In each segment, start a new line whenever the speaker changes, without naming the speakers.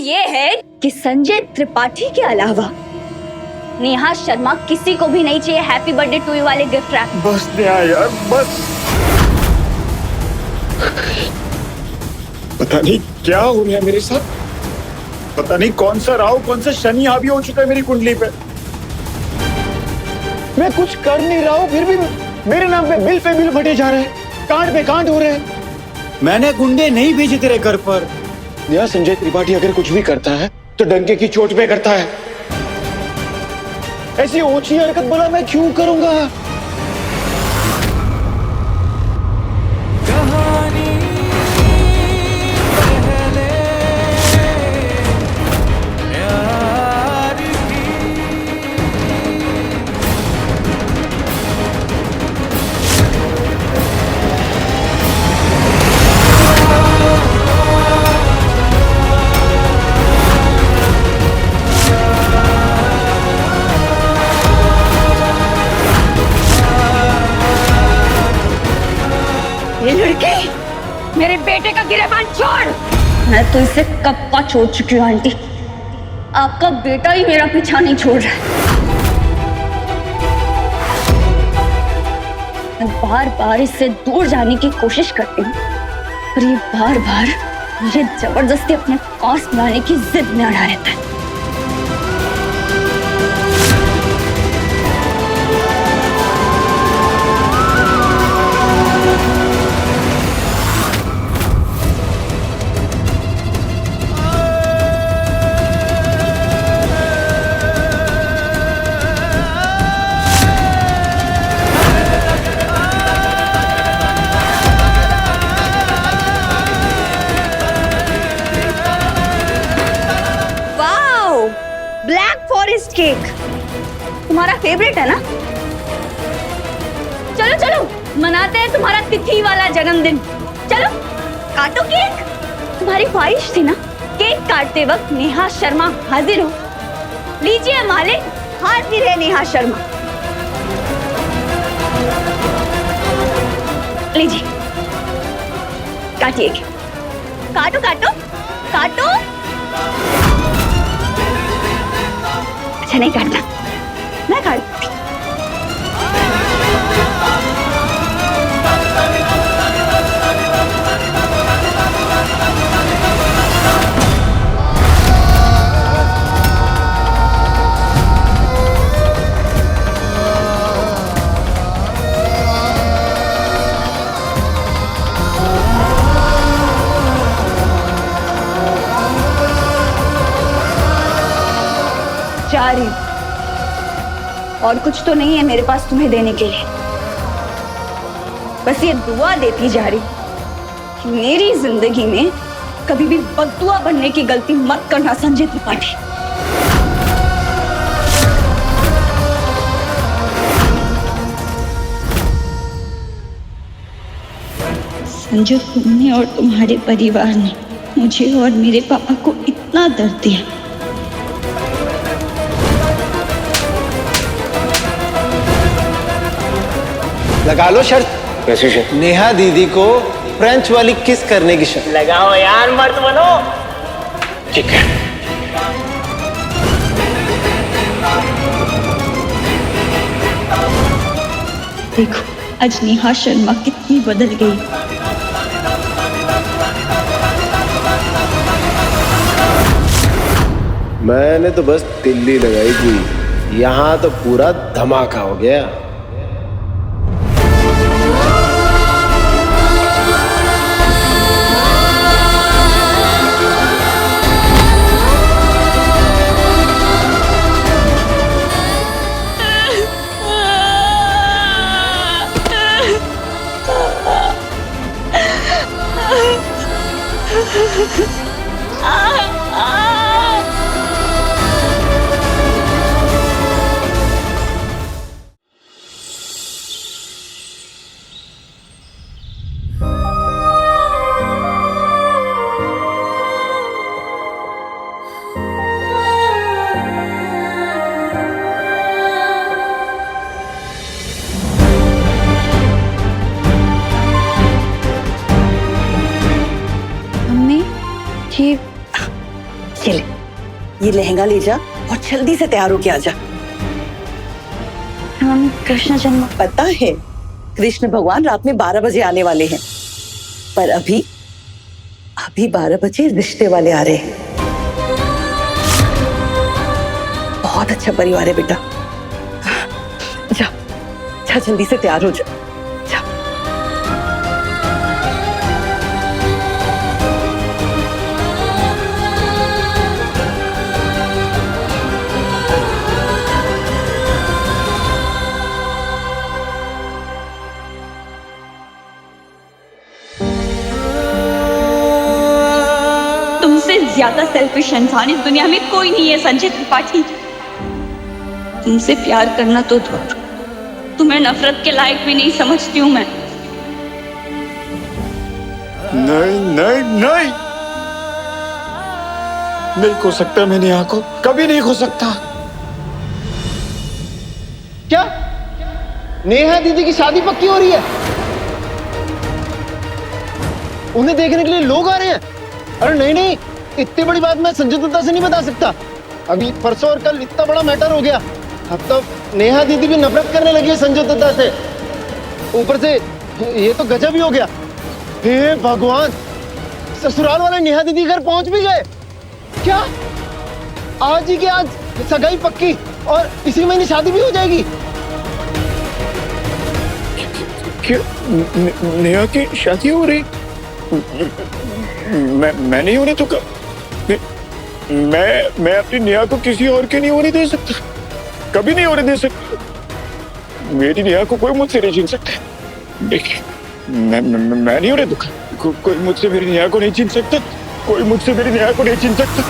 ये है कि संजय त्रिपाठी के अलावा नेहा शर्मा किसी को भी नहीं चाहिए हैप्पी बर्थडे टू यू वाले गिफ्ट रैप।
बस नेहा यार बस। पता नहीं क्या हो रहा है मेरे साथ, पता नहीं कौन सा राहु कौन सा शनि हावी हो चुका है मेरी कुंडली पे। मैं कुछ कर नहीं रहा हूँ फिर भी मेरे नाम पे बिल फटे जा रहे हैं, कांड पे कांड हो रहे हैं। मैंने गुंडे नहीं भेजे तेरे घर पर। यह संजय त्रिपाठी अगर कुछ भी करता है तो डंके की चोट पे करता है। ऐसी ऊंची हरकत बोला मैं क्यों करूंगा।
ये लड़की मेरे बेटे का गिरेबान छोड़। मैं तो इसे कब का छोड़ चुकी हूँ आंटी, आपका बेटा ही मेरा पीछा नहीं छोड़ रहा है। मैं बार बार इससे दूर जाने की कोशिश करती हूँ पर ये बार बार मुझे जबरदस्ती अपने पास लाने की जिद में अड़ा रहता है। ब्लैक फॉरेस्ट केक तुम्हारा फेवरेट है ना? चलो चलो मनाते हैं तुम्हारा तिथि वाला जन्मदिन। चलो काटो केक। तुम्हारी ख्वाहिश थी ना केक काटते वक्त नेहा शर्मा हाजिर हो। लीजिए मालिक, हाजिर है नेहा शर्मा। लीजिए काटिए, काटो काटो काटो। अच्छा नहीं काटना, मैं काटती। जा रही और कुछ तो नहीं है मेरे पास तुम्हें देने के लिए, बस ये दुआ देती जा रही कि मेरी जिंदगी में कभी भी बददुआ बनने की गलती मत करना संजय त्रिपाठी। संजय, तुमने और तुम्हारे परिवार ने मुझे और मेरे पापा को इतना दर्द दिया।
लगा लो शर्त।
कैसी शर्त?
नेहा दीदी को फ्रेंच वाली किस करने की शर्त।
लगाओ यार, मर्द बनो।
ठीक है।
देखो आज नेहा शर्मा कितनी बदल गई।
मैंने तो बस तिल्ली लगाई थी, यहाँ तो पूरा धमाका हो गया।
ये लहंगा ले जा और जल्दी से तैयार होके आ जा।
हम कृष्ण जन्म।
पता है कृष्ण भगवान रात में 12 बजे आने वाले हैं, पर अभी 12 बजे रिश्ते वाले आ रहे हैं। बहुत अच्छा परिवार है बेटा। जा जा जल्दी से तैयार हो जा। जा।
तुमसे ज्यादा सेल्फिश इंसान इस दुनिया में कोई नहीं है संजय त्रिपाठी। तुमसे प्यार करना तो दूर, तुम्हें नफरत के लायक भी नहीं समझती हूँ मैं।
नहीं नहीं नहीं, नहीं खो सकता मैं नेहा को, कभी नहीं खो सकता।
क्या नेहा दीदी की शादी पक्की हो रही है? उन्हें देखने के लिए लोग आ रहे हैं? अरे नहीं नहीं, इतनी बड़ी बात मैं संजय दत्ता से नहीं बता सकता। अभी परसों और कल इतना बड़ा मैटर हो गया, अब तो नेहा दीदी भी नफरत करने लगी है संजय दत्ता से। ऊपर से ये तो गजब ही हो गया। हे भगवान, ससुराल वाले नेहा दीदी घर पहुंच भी गए क्या? आज ही के आज सगाई पक्की और इसी महीने शादी भी हो जाएगी।
क्यों नेहा की शादी हो रही? मैं नहीं होने तो मैं अपनी नेहा को किसी और के नहीं होने दे सकता, कभी नहीं होने दे सकता। मेरी नेहा को कोई मुझसे नहीं छीन सकता। देखिए मैं नहीं होने दूंगा। कोई मुझसे मेरी नेहा को नहीं छीन सकता, कोई मुझसे मेरी नेहा को नहीं छीन सकता।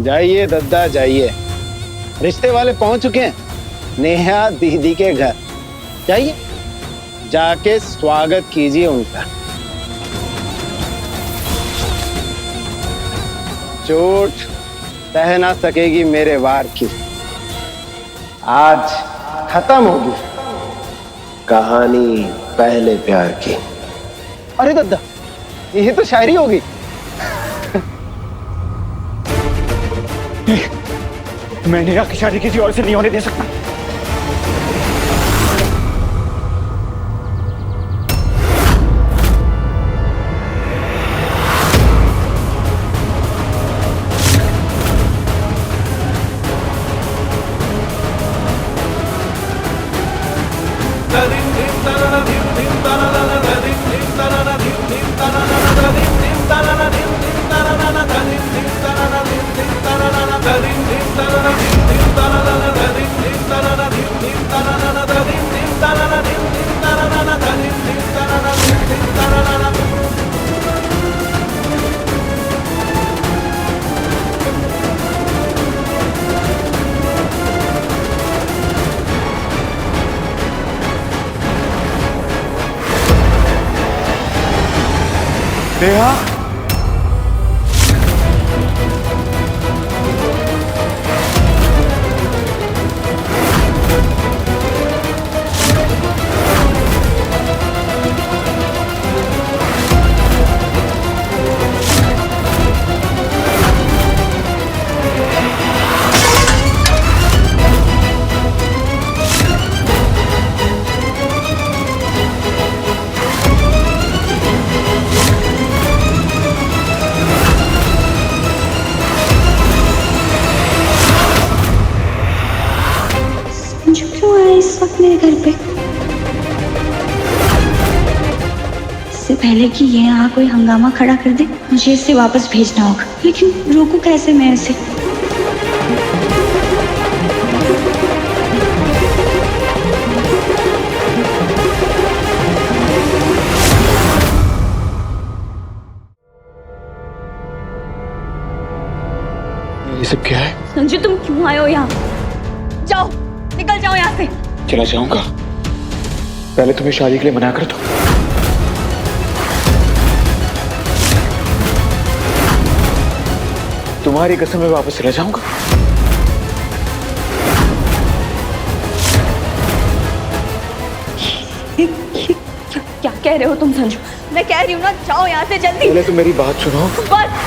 जाइए दद्दा जाइए, रिश्ते वाले पहुंच चुके हैं नेहा दीदी के घर। जाइए जाके स्वागत कीजिए उनका। चोट सह ना सकेगी मेरे वार की, आज खत्म होगी कहानी पहले प्यार की। अरे दद्दा, ये तो शायरी होगी।
मैं नेहा की शादी किसी और से नहीं होने दे सकता। नेहा,
इस वक्त मेरे घर पे, इससे पहले कि ये यहाँ कोई हंगामा खड़ा कर दे, मुझे इसे वापस भेजना होगा। लेकिन रोकूं कैसे मैं इसे?
ये सब क्या है?
संजू, तुम क्यों आए हो यहाँ? जाओ, निकल जाओ यहाँ से।
चला जाऊंगा, पहले तुम्हें शादी के लिए मना कर दो। तुम्हारी कसम में वापस चला जाऊंगा।
क्या कह रहे हो तुम संजू? मैं कह रही हूँ ना, जाओ यहाँ से जल्दी।
पहले तो मेरी बात सुनो।
बस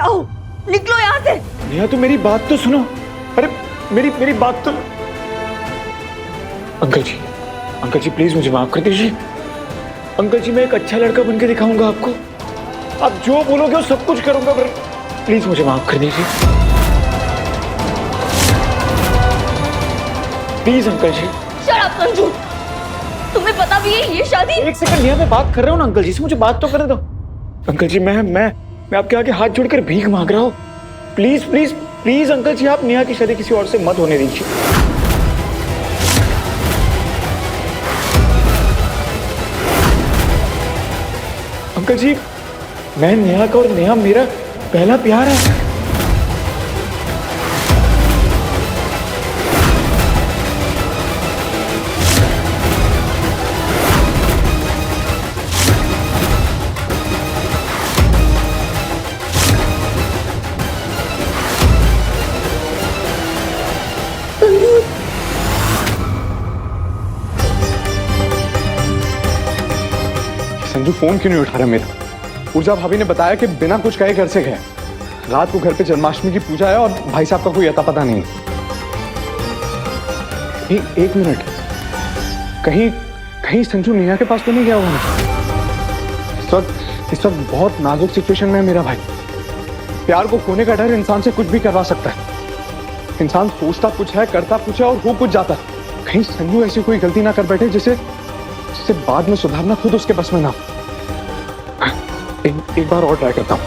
जाओ, निकलो यहाँ से।
नेहा तो मेरी बात तो सुनो। अरे मेरी बात तो। अंकल जी प्लीज मुझे माफ कर दीजिए। अंकल जी मैं एक अच्छा लड़का बनकर दिखाऊंगा आपको। आप जो बोलोगे वो सब कुछ करूंगा, पर प्लीज मुझे माफ कर दीजिए। प्लीज अंकल जी।
शट अप संजू, तुम्हें पता भी है ये शादी।
एक सेकंड नेहा, मैं बात कर रहा हूँ ना अंकल जी से, मुझे बात तो करने दो। अंकल जी मैं आपके आगे हाथ जोड़कर भीख मांग रहा हूँ। प्लीज प्लीज प्लीज अंकल जी, आप नेहा की शादी किसी और से मत होने दीजिए। अंकल जी मैं नेहा का और नेहा मेरा पहला प्यार है।
संजू फोन क्यों नहीं उठा रहा मेरा? ऊर्जा भाभी ने बताया कि बिना कुछ कहे घर से गए। रात को घर पे जन्माष्टमी की पूजा है और भाई साहब का कोई अता पता नहीं। एक मिनट, कहीं संजू नेहा के पास तो नहीं गया हुआ ना? इस वक्त बहुत नाजुक सिचुएशन में है मेरा भाई। प्यार को खोने का डर इंसान से कुछ भी करवा सकता है। इंसान सोचता कुछ है, करता कुछ है और हो कुछ जाता है। कहीं संजू ऐसी कोई गलती ना कर बैठे जिसे बाद में सुधारना खुद उसके बस में ना। एक बार और ट्राई करता हूं।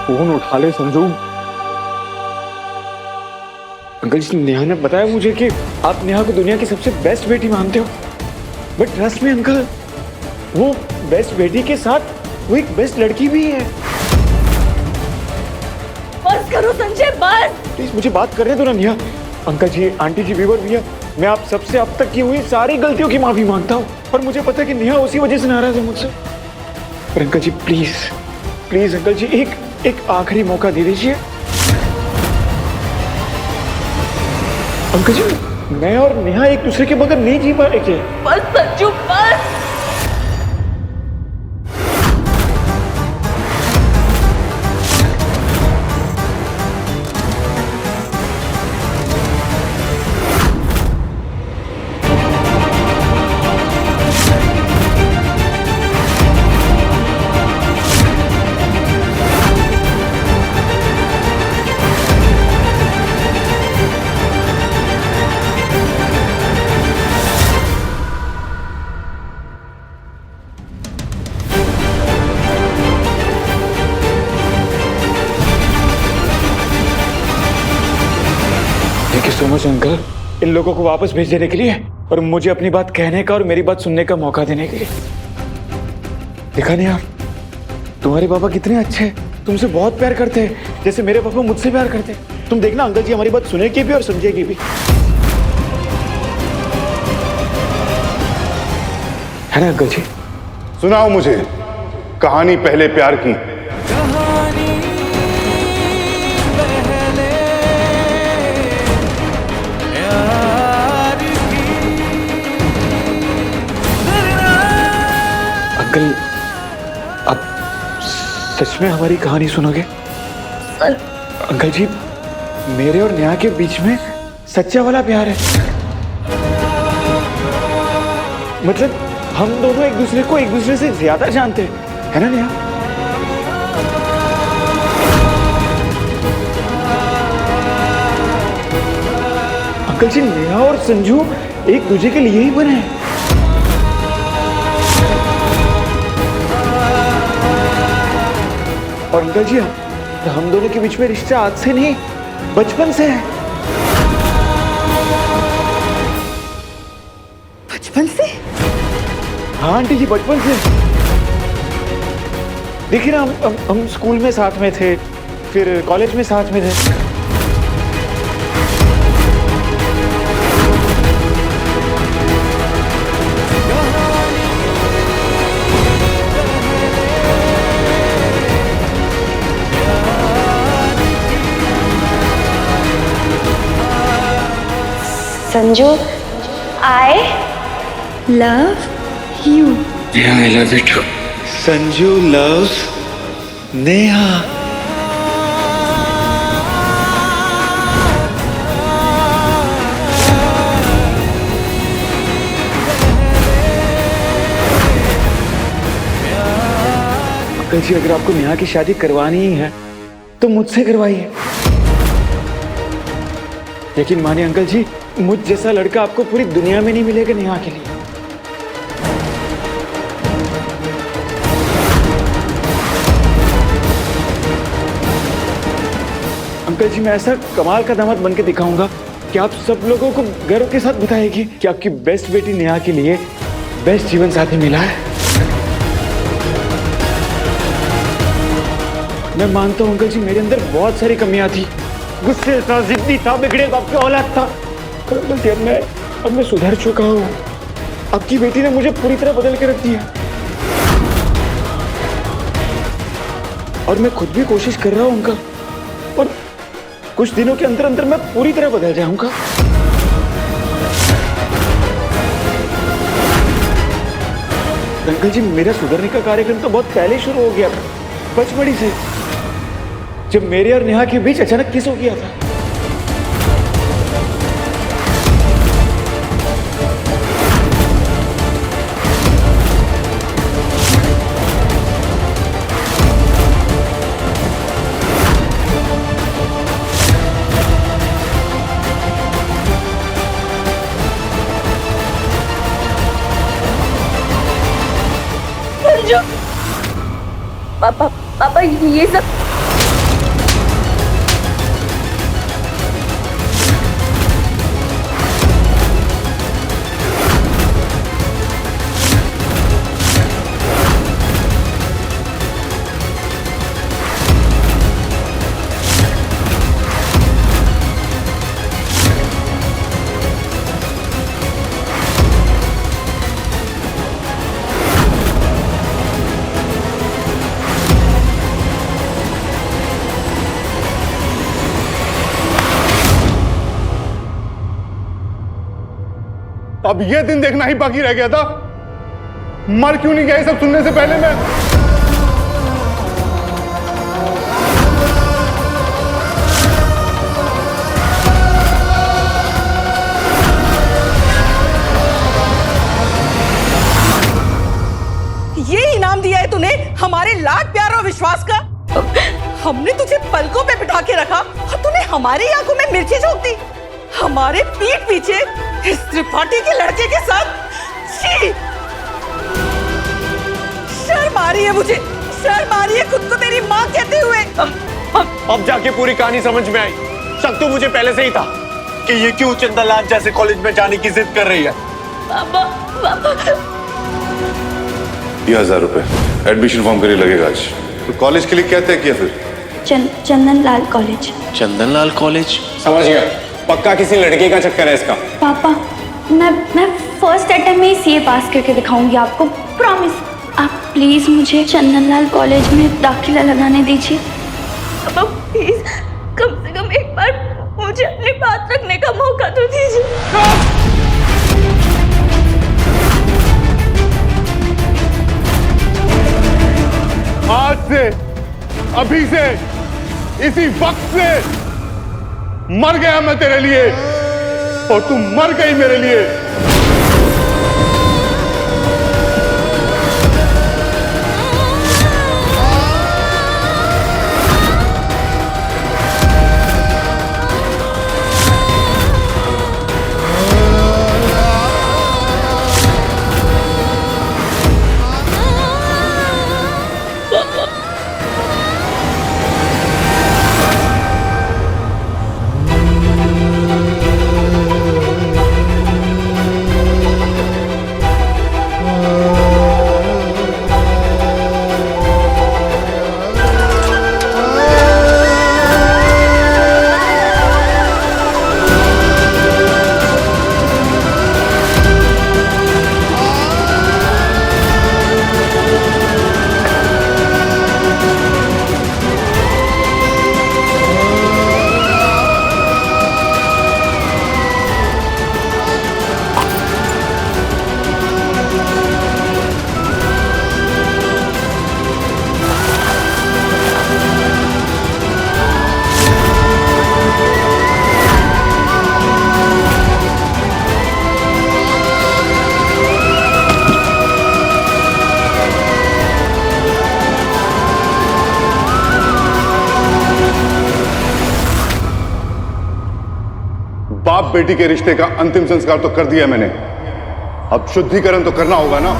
फोन उठा ले संजू।
अंकल जी नेहा ने बताया मुझे कि आप नेहा को दुनिया की सबसे बेस्ट बेटी मानते हो, बट ट्रस्ट में अंकल, वो बेस्ट बेटी के साथ वो एक बेस्ट लड़की भी है।
बस करो संजय, बस।
प्लीज मुझे बात करने दो ना नेहा। अंकल जी, आंटी जी, वीवर भैया, मैं आप सबसे अब तक की हुई सारी गलतियों की माफी मांगता हूँ, और मुझे पता है कि नेहा उसी वजह से नाराज है मुझसे। पर uncle ji please please uncle ji एक आखिरी मौका दे दीजिए। अंकल जी मैं और नेहा एक दूसरे के बगैर नहीं जी पाएंगे।
बस संजू, बस।
Thank you so much uncle, इन लोगों को वापस भेज देने के लिए और मुझे अपनी बात कहने का और मेरी बात सुनने का मौका देने के लिए। देखा नहीं आप, तुम्हारे पापा कितने अच्छे हैं, तुमसे बहुत प्यार करते हैं, जैसे मेरे पापा मुझसे प्यार करते हैं। तुम देखना अंकल जी हमारी बात सुनेगी भी और समझेगी भी, है ना अंकल जी?
सुनाओ मुझे कहानी पहले प्यार की।
अंकल आप सच में हमारी कहानी सुनोगे? अंकल जी मेरे और नेहा के बीच में सच्चा वाला प्यार है। मतलब हम दोनों एक दूसरे को एक दूसरे से ज्यादा जानते हैं, है ना नेहा? अंकल जी नेहा और संजू एक दूसरे के लिए ही बने हैं। और अंकल जी हम दोनों के बीच में रिश्ता आज से नहीं बचपन से है।
बचपन से?
हाँ आंटी जी बचपन से। देखिए ना हम स्कूल में साथ में थे, फिर कॉलेज में साथ में थे।
Sanju, I love you.
Yeah, I love you too. Sanju loves Neha. Uncle ji, अगर आपको नेहा की शादी करवानी ही है तो मुझसे करवाइए। यकीन मानिए अंकल जी, मुझ जैसा लड़का आपको पूरी दुनिया में नहीं मिलेगा नेहा के लिए। अंकल जी, मैं ऐसा कमाल का दामाद बन के दिखाऊंगा कि आप सब लोगों को गर्व के साथ बताएगी कि आपकी बेस्ट बेटी नेहा के लिए बेस्ट जीवन साथी मिला है। मैं मानता हूं अंकल जी, मेरे अंदर बहुत सारी कमियां थी, गुस्से था, जिद्दी था, बिगड़े बाप का औलाद था। पर अंकल जी, अब मैं सुधर चुका हूं। आपकी बेटी ने मुझे पूरी तरह बदल के रख दिया और मैं खुद भी कोशिश कर रहा हूं अंकल, और कुछ दिनों के अंदर अंदर मैं पूरी तरह बदल जाऊंगा। अंकल जी, मेरा सुधरने का कार्यक्रम तो बहुत पहले शुरू हो गया था, बचपड़ी से, जब मेरे और नेहा के बीच अचानक किस हो गया था।
संजू, पापा पापा ये सब
अब ये दिन देखना ही बाकी रह गया था। मर क्यों नहीं गया ये सब सुनने से पहले मैं?
ये इनाम दिया है तूने हमारे लाड प्यार और विश्वास का। हमने तुझे पलकों पे बिठा के रखा और तूने हमारी आंखों में मिर्ची झोंक दी, हमारे पीठ पीछे इस त्रिपाठी के लड़के के साथ। छी! शर्म आ रही है मुझे, शर्म आ रही है खुद को तेरी माँ कहते हुए।
अब जाके पूरी कहानी समझ में आई। शक तो मुझे पहले से ही था कि ये क्यों चंदनलाल जैसे कॉलेज में जाने की जिद कर रही है।
पापा पापा,
ये 1000 रुपए एडमिशन फॉर्म के लिए लगेगा आज। तो कॉलेज के लिए क्या तय किया फिर?
चंदनलाल कॉलेज।
चंदनलाल कॉलेज? समझ गया, पक्का किसी लड़के का चक्कर है इसका।
पापा, मैं फर्स्ट अटेम्प्ट में ही सीए पास करके दिखाऊंगी आपको, प्रॉमिस। आप प्लीज मुझे चंदनलाल कॉलेज में दाखिला लगाने दीजिए। पापा प्लीज, कम से कम एक बार मुझे अपनी बात रखने का मौका तो दीजिए।
आज से, अभी से, इसी वक्त से मर गया मैं तेरे लिए और तू मर गई मेरे लिए। बाप बेटी के रिश्ते का अंतिम संस्कार तो कर दिया मैंने, अब शुद्धिकरण तो करना होगा ना।